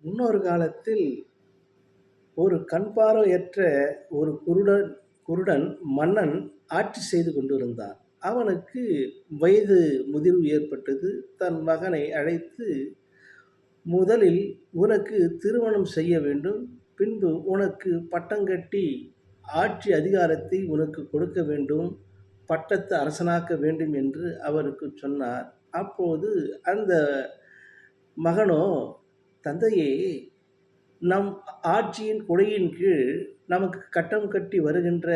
முன்னொரு காலத்தில் ஒரு கண் பார்வையற்ற ஒரு குருடன் மன்னன் ஆட்சி செய்து கொண்டிருந்தான். அவனுக்கு வயது முதிர்வு ஏற்பட்டது. தன் மகனை அழைத்து, முதலில் உனக்கு திருமணம் செய்ய வேண்டும். பின்பு உனக்கு பட்டம் கட்டி ஆட்சி அதிகாரத்தை உனக்கு கொடுக்க வேண்டும். பட்டத்து அரசனாக்க வேண்டும் என்று அவருக்கு சொன்னார். அப்போது அந்த மகனோ, தந்தையே, நம் ஆட்சியின் கொடையின் கீழ் நமக்கு கட்டம் கட்டி வருகின்ற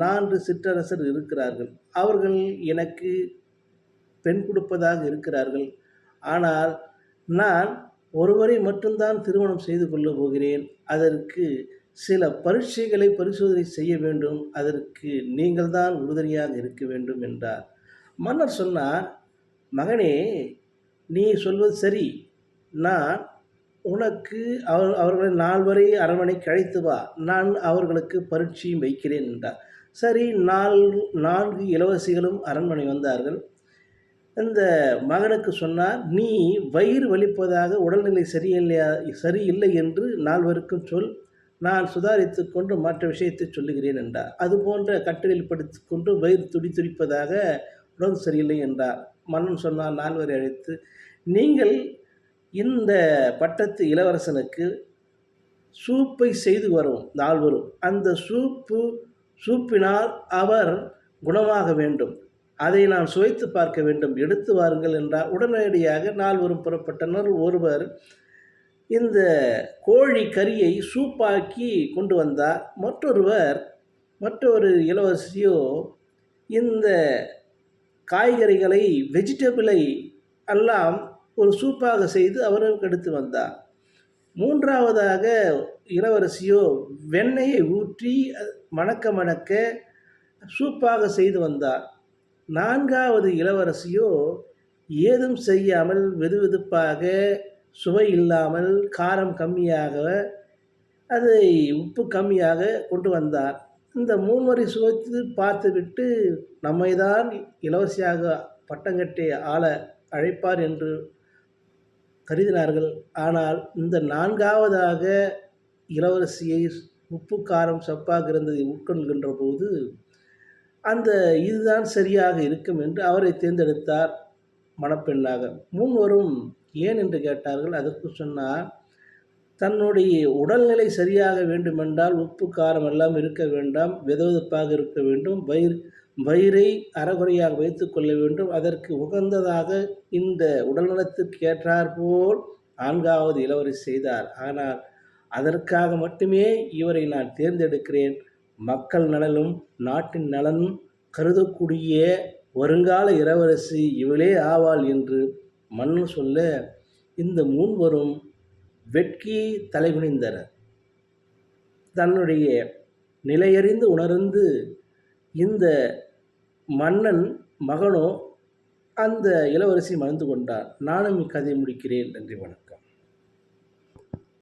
4 சிற்றரசர் இருக்கிறார்கள். அவர்கள் எனக்கு பெண் கொடுப்பதாக இருக்கிறார்கள். ஆனால் நான் ஒருவரை மட்டும்தான் திருமணம் செய்து கொள்ளப் போகிறேன். அதற்கு சில பரீட்சைகளை பரிசோதனை செய்ய வேண்டும். அதற்கு நீங்கள் தான் உறுதுணையாக இருக்க வேண்டும் என்றார். மன்னர் சொன்னார், மகனே, நீ சொல்வது சரி. நான் உனக்கு அவர்களை 4 வரை அரண்மனைக்கு அழைத்து வா. நான் அவர்களுக்கு பரீட்சையும் வைக்கிறேன் என்றார். சரி, 4 இளவரசிகளும் அரண்மனை வந்தார்கள். இந்த மகனுக்கு சொன்னார், நீ வயிறு வலிப்பதாக, உடல்நிலை சரியில்லை என்று 4 சொல். நான் சுதாரித்து கொண்டு மற்ற விஷயத்தை சொல்லுகிறேன் என்றார். அதுபோன்ற கட்டிலில் படுத்துக்கொண்டு வயிறு துடிப்பதாக, உடம்பு சரியில்லை என்றார். மன்னன் சொன்னார் 4 அழைத்து, நீங்கள் இந்த பட்டத்து இளவரசனுக்கு சூப்பை செய்து வரும் 4. அந்த சூப்பினால் அவர் குணமாக வேண்டும். அதை நான் சுவைத்து பார்க்க வேண்டும். எடுத்து வாருங்கள் என்றார். உடனடியாக 4 புறப்பட்டனர். ஒருவர் இந்த கோழி கறியை சூப்பாக்கி கொண்டு வந்தார். மற்றொரு இளவரசியோ இந்த காய்கறிகளை, வெஜிடபிளை எல்லாம் ஒரு சூப்பாக செய்து அவருக்கு எடுத்து வந்தார். 3வதாக இளவரசியோ வெண்ணெயை ஊற்றி மணக்க சூப்பாக செய்து வந்தார். 4வது இளவரசியோ ஏதும் செய்யாமல், வெதுவெதுப்பாக, சுவை இல்லாமல், காரம் கம்மியாக, அதை உப்பு கம்மியாக கொண்டு வந்தார். இந்த 3 சுவைத்து பார்த்துவிட்டு, நம்மை தான் இளவரசியாக பட்டங்கட்டி ஆள அழைப்பார் என்று கருதினார்கள். ஆனால் இந்த 4வதாக இளவரசியை உப்பு காரம் சப்பாக இருந்ததை உட்கொள்கின்ற போது, இதுதான் சரியாக இருக்கும் என்று அவரை தேர்ந்தெடுத்தார் மணப்பெண்ணாக. 3 ஏன் என்று கேட்டார்கள். அதற்கு சொன்னார், தன்னுடைய உடல்நிலை சரியாக வேண்டுமென்றால் உப்பு காரம் எல்லாம் இருக்க வேண்டாம், வெதுவெதுப்பாக இருக்க வேண்டும், வயிறை அறகுறையாக வைத்து கொள்ள வேண்டும். அதற்கு உகந்ததாக இந்த உடல்நலத்திற்கு ஏற்றாற்போல் 4வது இளவரசி செய்தார். ஆனால் அதற்காக மட்டுமே இவரை நான் தேர்ந்தெடுக்கிறேன். மக்கள் நலனும் நாட்டின் நலனும் கருதக்கூடிய வருங்கால இளவரசி இவளே ஆவாள் என்று மன்னன் சொல்ல, இந்த 3 வெட்கி தலைகுனிந்தனர். தன்னுடைய நிலையறிந்து உணர்ந்து இந்த மன்னன் மகனோ அந்த இளவரசி மணந்து கொண்டார். நானும் இக்கதையை முடிக்கிறேன். நன்றி, வணக்கம்.